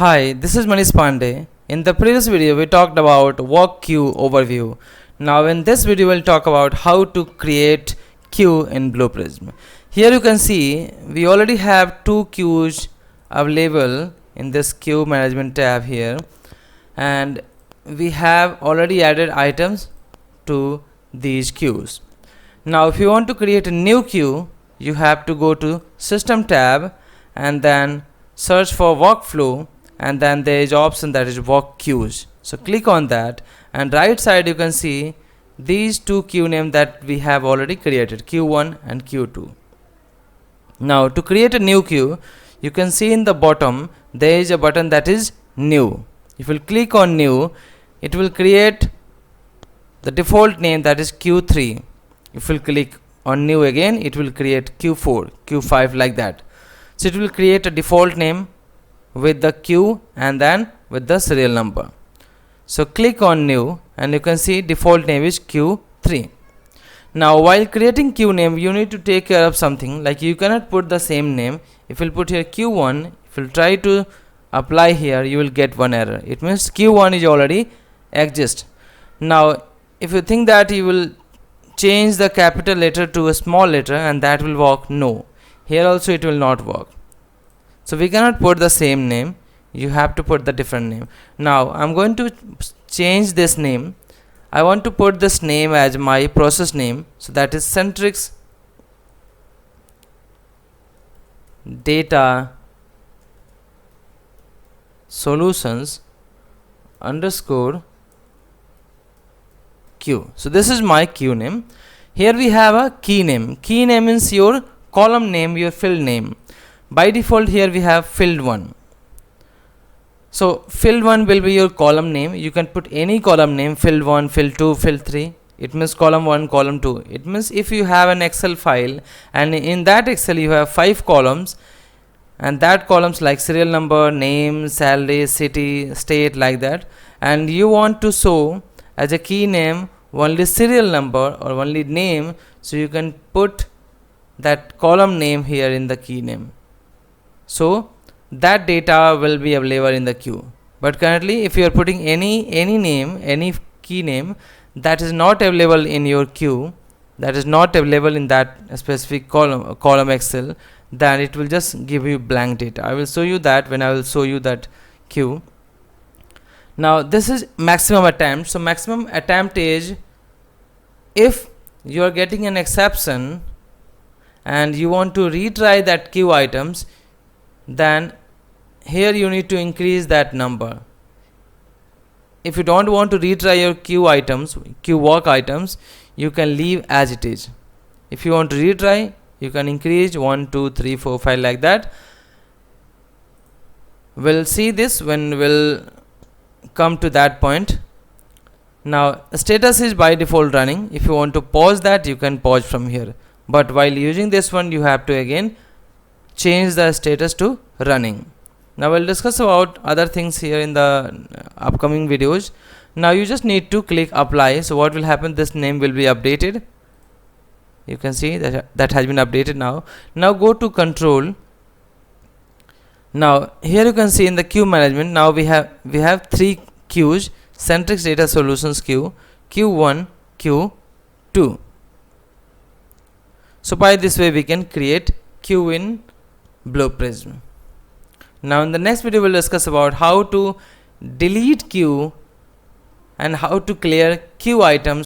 Hi, this is Manish Pandey. In the previous video, we talked about work queue overview. Now in this video, we'll talk about how to create queue in Blue Prism. Here you can see we already have two queues available in this queue management tab here, and we have already added items to these queues. Now if you want to create a new queue, you have to go to System tab and then search for workflow, and then there is option that is work queues. So click on that, and right side you can see these two queue names that we have already created, Q1 and Q2. Now to create a new queue, you can see in the bottom there is a button that is new. If you click on new, it will create the default name that is Q3. If you click on new again, it will create Q4, Q5, like that. So it will create a default name with the queue and then with the serial number. So click on new and you can see default name is Q3. Now while creating queue name, you need to take care of something, like you cannot put the same name. If you put here Q1, if you try to apply here, you will get one error. It means Q1 is already exist. Now if you think that you will change the capital letter to a small letter and that will work, no, here also it will not work. So we cannot put the same name, you have to put the different name. Now I'm going to change this name. I want to put this name as my process name, so that is Centrix Data Solutions underscore queue. So this is my queue name. Here we have a key name. Key name is your column name, your field name. By default here we have field 1. So field 1 will be your column name. You can put any column name, field 1, field 2, field 3. It means column 1, column 2. It means if you have an Excel file and in that Excel you have 5 columns, and that columns like serial number, name, salary, city, state, like that, and you want to show as a key name only serial number or only name, so you can put that column name here in the key name. So that data will be available in the queue. But currently if you are putting any name, any key name that is not available in your queue, that is not available in that specific column Excel, then it will just give you blank data. I will show you that when I will show you that queue. Now this is maximum attempt. So maximum attempt is if you are getting an exception and you want to retry that queue items, then here you need to increase that number. If you don't want to retry your queue items, queue work items, you can leave as it is. If you want to retry, you can increase 1, 2, 3, 4, 5, like that. We'll see this when we'll come to that point. Now status is by default running. If you want to pause that, you can pause from here, but while using this one you have to again change the status to running. Now we'll discuss about other things here in the upcoming videos. Now you just need to click apply. So what will happen, this name will be updated. You can see that has been updated now. Now go to control. Now here you can see in the queue management, now we have 3 queues: Centrix Data Solutions queue, Q1, Q2. So by this way we can create queue in Blue Prism. Now in the next video we'll discuss about how to delete queue and how to clear queue items